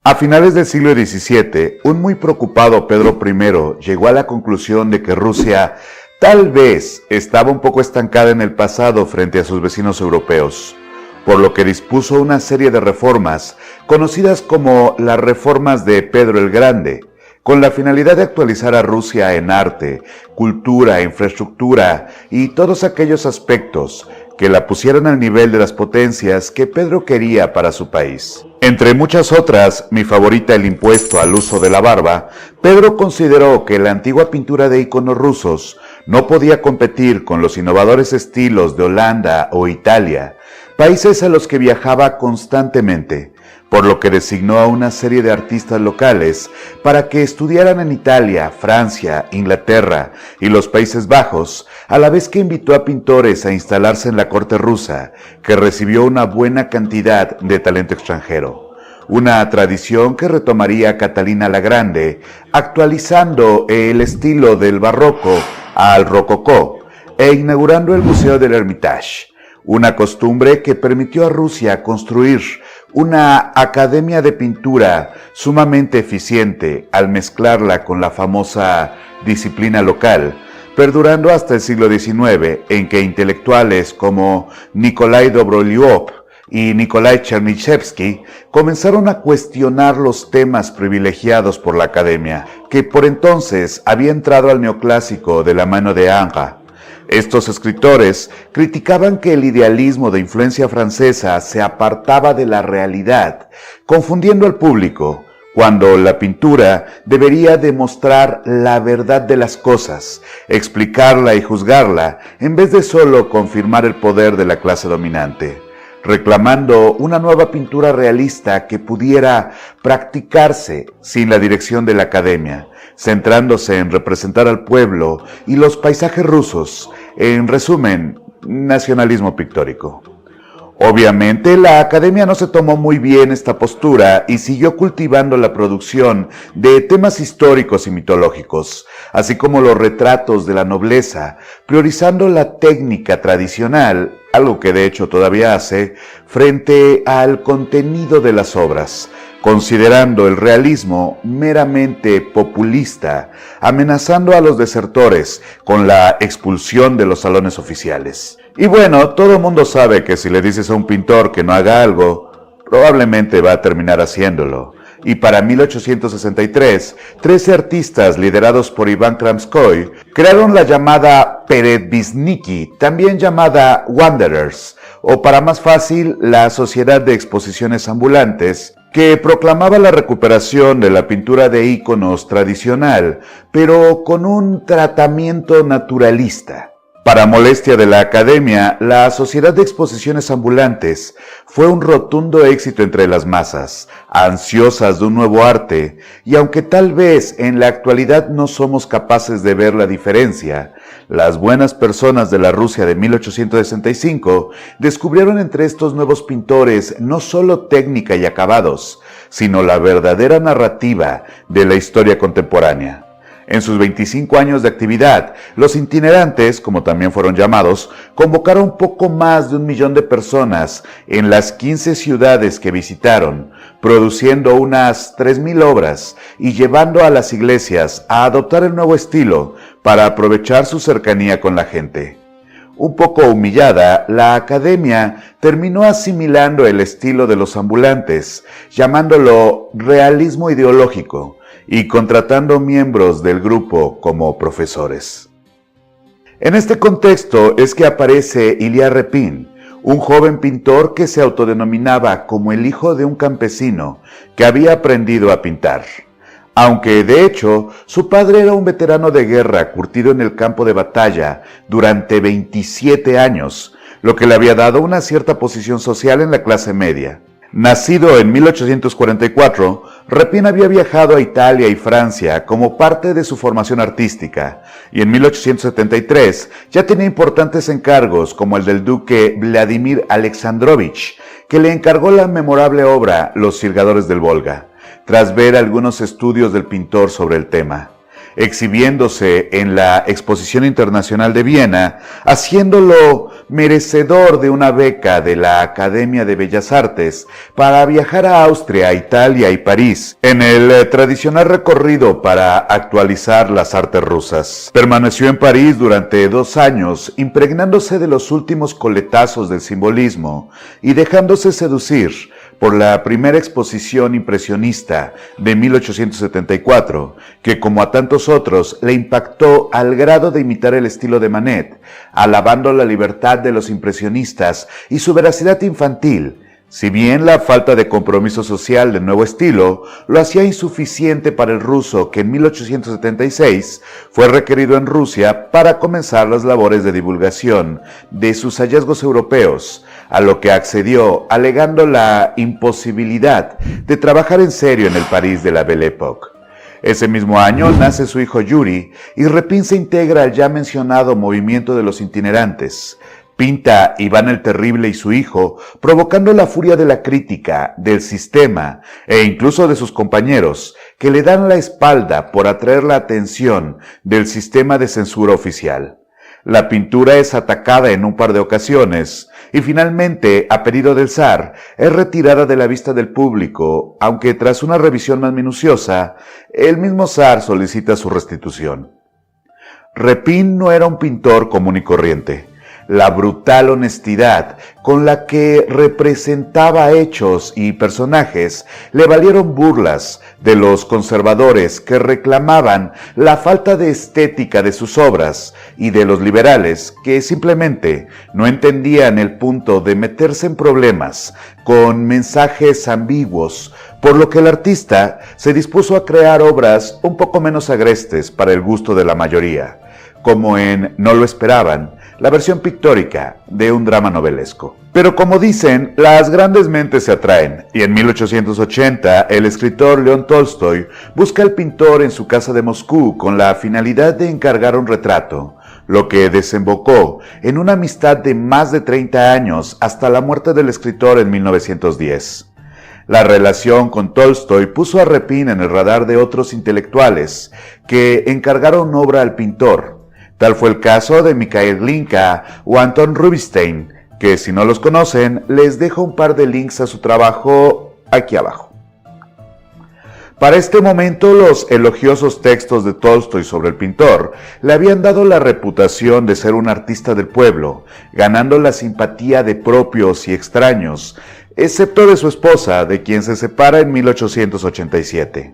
A finales del siglo XVII, un muy preocupado Pedro I llegó a la conclusión de que Rusia tal vez estaba un poco estancada en el pasado frente a sus vecinos europeos, por lo que dispuso una serie de reformas conocidas como las reformas de Pedro el Grande, con la finalidad de actualizar a Rusia en arte, cultura, infraestructura y todos aquellos aspectos que la pusieran al nivel de las potencias que Pedro quería para su país. Entre muchas otras, mi favorita, el impuesto al uso de la barba, Pedro consideró que la antigua pintura de íconos rusos no podía competir con los innovadores estilos de Holanda o Italia, países a los que viajaba constantemente, por lo que designó a una serie de artistas locales para que estudiaran en Italia, Francia, Inglaterra y los Países Bajos, a la vez que invitó a pintores a instalarse en la corte rusa, que recibió una buena cantidad de talento extranjero. Una tradición que retomaría Catalina la Grande, actualizando el estilo del barroco al rococó e inaugurando el Museo del Hermitage, una costumbre que permitió a Rusia construir una academia de pintura sumamente eficiente al mezclarla con la famosa disciplina local, perdurando hasta el siglo XIX, en que intelectuales como Nikolai Dobroliub y Nikolai Chernyshevsky comenzaron a cuestionar los temas privilegiados por la academia, que por entonces había entrado al neoclásico de la mano de Ingres. Estos escritores criticaban que el idealismo de influencia francesa se apartaba de la realidad, confundiendo al público, cuando la pintura debería demostrar la verdad de las cosas, explicarla y juzgarla, en vez de solo confirmar el poder de la clase dominante, reclamando una nueva pintura realista que pudiera practicarse sin la dirección de la academia, centrándose en representar al pueblo y los paisajes rusos, en resumen, nacionalismo pictórico. Obviamente, la academia no se tomó muy bien esta postura y siguió cultivando la producción de temas históricos y mitológicos, así como los retratos de la nobleza, priorizando la técnica tradicional, algo que de hecho todavía hace, frente al contenido de las obras, considerando el realismo meramente populista, amenazando a los desertores con la expulsión de los salones oficiales. Y bueno, todo el mundo sabe que si le dices a un pintor que no haga algo, probablemente va a terminar haciéndolo. Y para 1863, 13 artistas liderados por Iván Kramskoy crearon la llamada Peredvisniki, también llamada Wanderers, o para más fácil, la Sociedad de Exposiciones Ambulantes, que proclamaba la recuperación de la pintura de íconos tradicional, pero con un tratamiento naturalista. Para molestia de la academia, la Sociedad de Exposiciones Ambulantes fue un rotundo éxito entre las masas, ansiosas de un nuevo arte, y aunque tal vez en la actualidad no somos capaces de ver la diferencia, las buenas personas de la Rusia de 1865 descubrieron entre estos nuevos pintores no solo técnica y acabados, sino la verdadera narrativa de la historia contemporánea. En sus 25 años de actividad, los itinerantes, como también fueron llamados, convocaron poco más de 1 millón de personas en las 15 ciudades que visitaron, produciendo unas 3,000 obras y llevando a las iglesias a adoptar el nuevo estilo para aprovechar su cercanía con la gente. Un poco humillada, la academia terminó asimilando el estilo de los ambulantes, llamándolo realismo ideológico, y contratando miembros del grupo como profesores. En este contexto es que aparece Ilya Repin, un joven pintor que se autodenominaba como el hijo de un campesino que había aprendido a pintar. Aunque, de hecho, su padre era un veterano de guerra curtido en el campo de batalla durante 27 años, lo que le había dado una cierta posición social en la clase media. Nacido en 1844, Repin había viajado a Italia y Francia como parte de su formación artística, y en 1873 ya tenía importantes encargos como el del duque Vladimir Alexandrovich, que le encargó la memorable obra Los Sirgadores del Volga, tras ver algunos estudios del pintor sobre el tema. exhibiéndose en la Exposición Internacional de Viena, haciéndolo merecedor de una beca de la Academia de Bellas Artes para viajar a Austria, Italia y París en el tradicional recorrido para actualizar las artes rusas. Permaneció en París durante 2 años, impregnándose de los últimos coletazos del simbolismo y dejándose seducir por la primera exposición impresionista de 1874, que como a tantos otros le impactó al grado de imitar el estilo de Manet, alabando la libertad de los impresionistas y su veracidad infantil, si bien la falta de compromiso social del nuevo estilo lo hacía insuficiente para el ruso que en 1876 fue requerido en Rusia para comenzar las labores de divulgación de sus hallazgos europeos, a lo que accedió alegando la imposibilidad de trabajar en serio en el París de la Belle Époque. Ese mismo año nace su hijo Yuri y Repin se integra al ya mencionado movimiento de los itinerantes. Pinta Iván el Terrible y su hijo, provocando la furia de la crítica, del sistema e incluso de sus compañeros, que le dan la espalda por atraer la atención del sistema de censura oficial. La pintura es atacada en un par de ocasiones y finalmente, a pedido del zar, es retirada de la vista del público, aunque tras una revisión más minuciosa, el mismo zar solicita su restitución. Repin no era un pintor común y corriente. La brutal honestidad con la que representaba hechos y personajes le valieron burlas de los conservadores que reclamaban la falta de estética de sus obras y de los liberales que simplemente no entendían el punto de meterse en problemas con mensajes ambiguos, por lo que el artista se dispuso a crear obras un poco menos agrestes para el gusto de la mayoría, como en No lo esperaban, la versión pictórica de un drama novelesco. Pero como dicen, las grandes mentes se atraen, y en 1880 el escritor León Tolstoy busca al pintor en su casa de Moscú con la finalidad de encargar un retrato, lo que desembocó en una amistad de más de 30 años hasta la muerte del escritor en 1910. La relación con Tolstoy puso a Repin en el radar de otros intelectuales que encargaron obra al pintor. Tal fue el caso de Mikhail Glinka o Anton Rubinstein, que si no los conocen, les dejo un par de links a su trabajo aquí abajo. Para este momento, los elogiosos textos de Tolstoy sobre el pintor le habían dado la reputación de ser un artista del pueblo, ganando la simpatía de propios y extraños, excepto de su esposa, de quien se separa en 1887.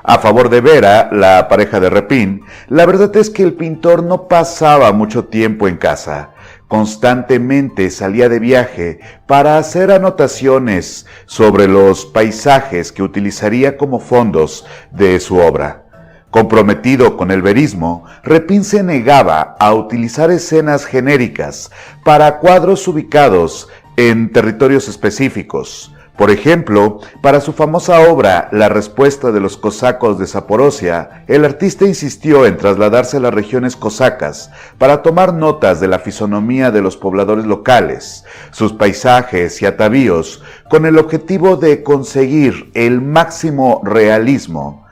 A favor de Vera, la pareja de Repin, la verdad es que el pintor no pasaba mucho tiempo en casa. Constantemente salía de viaje para hacer anotaciones sobre los paisajes que utilizaría como fondos de su obra. Comprometido con el verismo, Repin se negaba a utilizar escenas genéricas para cuadros ubicados en territorios específicos. Por ejemplo, para su famosa obra La respuesta de los cosacos de Zaporozhia, el artista insistió en trasladarse a las regiones cosacas para tomar notas de la fisonomía de los pobladores locales, sus paisajes y atavíos, con el objetivo de conseguir el máximo realismo,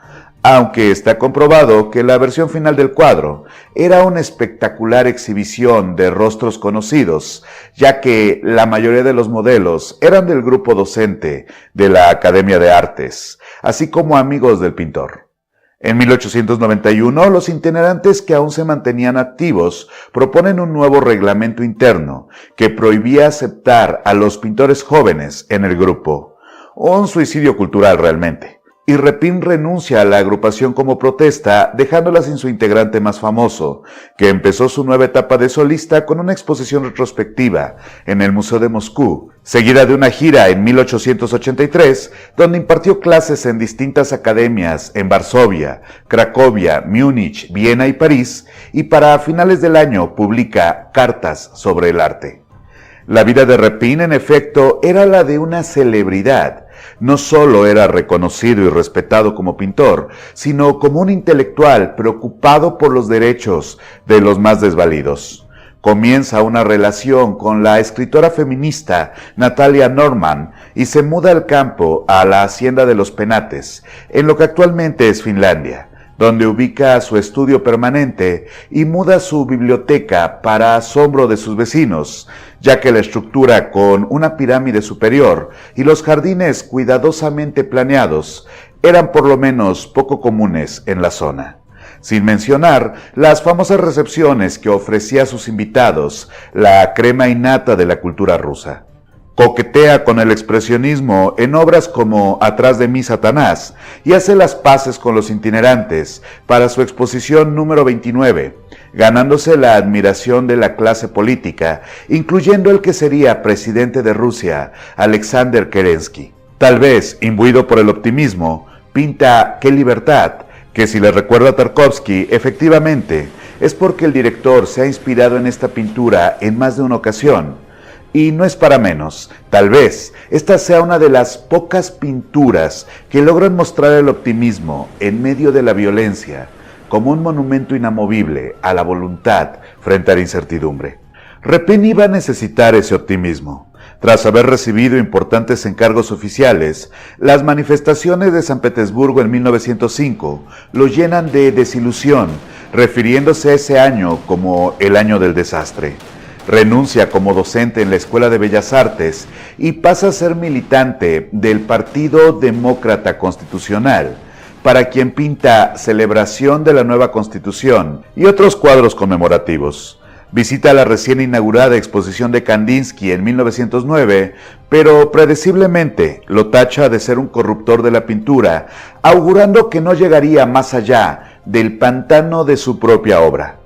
aunque está comprobado que la versión final del cuadro era una espectacular exhibición de rostros conocidos, ya que la mayoría de los modelos eran del grupo docente de la Academia de Artes, así como amigos del pintor. En 1891, los itinerantes que aún se mantenían activos proponen un nuevo reglamento interno que prohibía aceptar a los pintores jóvenes en el grupo. Un suicidio cultural realmente. Y Repin renuncia a la agrupación como protesta, dejándola sin su integrante más famoso, que empezó su nueva etapa de solista con una exposición retrospectiva en el Museo de Moscú, seguida de una gira en 1883, donde impartió clases en distintas academias en Varsovia, Cracovia, Múnich, Viena y París, y para finales del año publica Cartas sobre el arte. La vida de Repin, en efecto, era la de una celebridad. No solo era reconocido y respetado como pintor, sino como un intelectual preocupado por los derechos de los más desvalidos. Comienza una relación con la escritora feminista Natalia Norman y se muda al campo, a la hacienda de los Penates, en lo que actualmente es Finlandia, donde ubica su estudio permanente y muda su biblioteca para asombro de sus vecinos, ya que la estructura con una pirámide superior y los jardines cuidadosamente planeados eran por lo menos poco comunes en la zona. Sin mencionar las famosas recepciones que ofrecía a sus invitados, la crema innata de la cultura rusa. Coquetea con el expresionismo en obras como Atrás de mí, Satanás, y hace las paces con los itinerantes para su exposición número 29, ganándose la admiración de la clase política, incluyendo el que sería presidente de Rusia, Alexander Kerensky. Tal vez, imbuido por el optimismo, pinta ¡Qué libertad!, que si le recuerda a Tarkovsky, efectivamente, es porque el director se ha inspirado en esta pintura en más de una ocasión. Y no es para menos, tal vez esta sea una de las pocas pinturas que logran mostrar el optimismo en medio de la violencia, como un monumento inamovible a la voluntad frente a la incertidumbre. Repin iba a necesitar ese optimismo. Tras haber recibido importantes encargos oficiales, las manifestaciones de San Petersburgo en 1905 lo llenan de desilusión, refiriéndose a ese año como el año del desastre. Renuncia como docente en la Escuela de Bellas Artes y pasa a ser militante del Partido Demócrata Constitucional, para quien pinta Celebración de la Nueva Constitución y otros cuadros conmemorativos. Visita la recién inaugurada exposición de Kandinsky en 1909, pero predeciblemente lo tacha de ser un corruptor de la pintura, augurando que no llegaría más allá del pantano de su propia obra.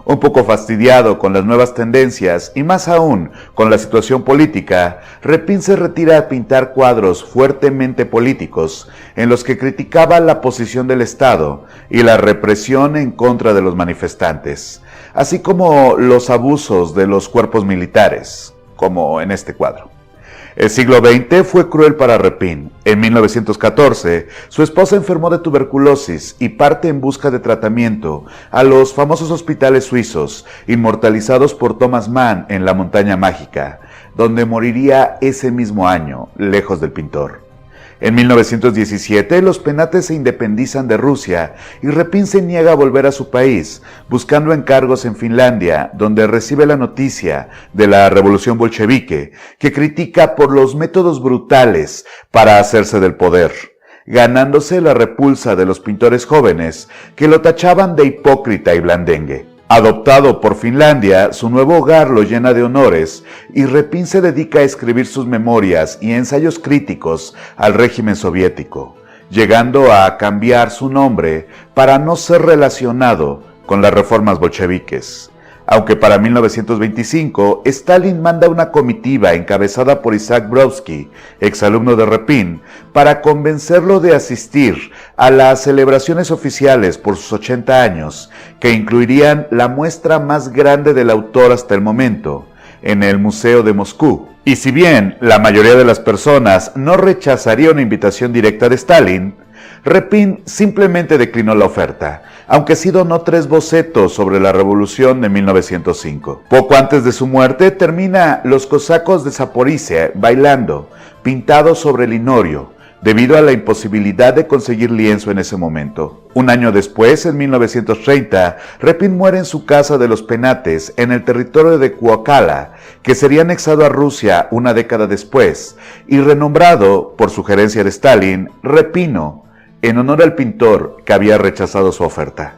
Un poco fastidiado con las nuevas tendencias y más aún con la situación política, Repin se retira a pintar cuadros fuertemente políticos en los que criticaba la posición del Estado y la represión en contra de los manifestantes, así como los abusos de los cuerpos militares, como en este cuadro. El siglo XX fue cruel para Repin. En 1914, su esposa enfermó de tuberculosis y parte en busca de tratamiento a los famosos hospitales suizos, inmortalizados por Thomas Mann en La Montaña Mágica, donde moriría ese mismo año, lejos del pintor. En 1917, los penates se independizan de Rusia y Repin se niega a volver a su país, buscando encargos en Finlandia, donde recibe la noticia de la revolución bolchevique, que critica por los métodos brutales para hacerse del poder, ganándose la repulsa de los pintores jóvenes que lo tachaban de hipócrita y blandengue. Adoptado por Finlandia, su nuevo hogar lo llena de honores y Repin se dedica a escribir sus memorias y ensayos críticos al régimen soviético, llegando a cambiar su nombre para no ser relacionado con las reformas bolcheviques. Aunque para 1925, Stalin manda una comitiva encabezada por Isaac Brodsky, exalumno de Repin, para convencerlo de asistir a las celebraciones oficiales por sus 80 años, que incluirían la muestra más grande del autor hasta el momento, en el Museo de Moscú. Y si bien la mayoría de las personas no rechazaría una invitación directa de Stalin, Repin simplemente declinó la oferta, aunque sí donó 3 bocetos sobre la revolución de 1905. Poco antes de su muerte termina Los cosacos de Zaporizhia bailando, pintado sobre linorio, debido a la imposibilidad de conseguir lienzo en ese momento. Un año después, en 1930, Repin muere en su casa de los Penates, en el territorio de Kuokala, que sería anexado a Rusia una década después, y renombrado, por sugerencia de Stalin, Repino, en honor al pintor que había rechazado su oferta.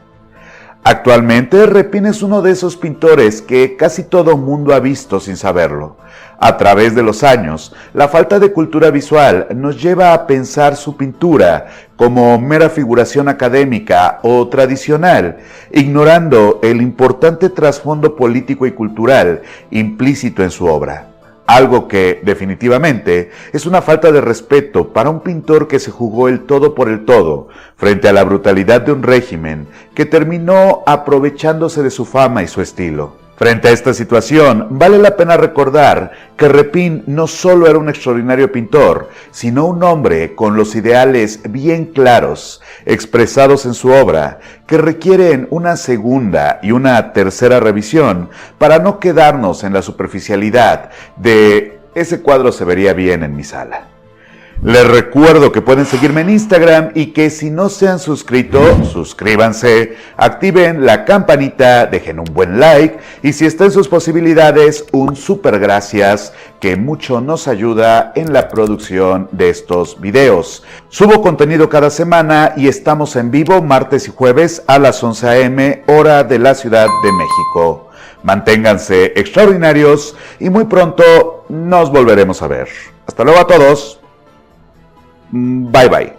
Actualmente, Repin es uno de esos pintores que casi todo mundo ha visto sin saberlo. A través de los años, la falta de cultura visual nos lleva a pensar su pintura como mera figuración académica o tradicional, ignorando el importante trasfondo político y cultural implícito en su obra. Algo que, definitivamente, es una falta de respeto para un pintor que se jugó el todo por el todo frente a la brutalidad de un régimen que terminó aprovechándose de su fama y su estilo. Frente a esta situación, vale la pena recordar que Repin no solo era un extraordinario pintor, sino un hombre con los ideales bien claros, expresados en su obra, que requieren una segunda y una tercera revisión para no quedarnos en la superficialidad de ese cuadro se vería bien en mi sala. Les recuerdo que pueden seguirme en Instagram y que si no se han suscrito, suscríbanse, activen la campanita, dejen un buen like y si está en sus posibilidades, un súper gracias que mucho nos ayuda en la producción de estos videos. Subo contenido cada semana y estamos en vivo martes y jueves a las 11 a.m. hora de la Ciudad de México. Manténganse extraordinarios y muy pronto nos volveremos a ver. Hasta luego a todos. Bye bye.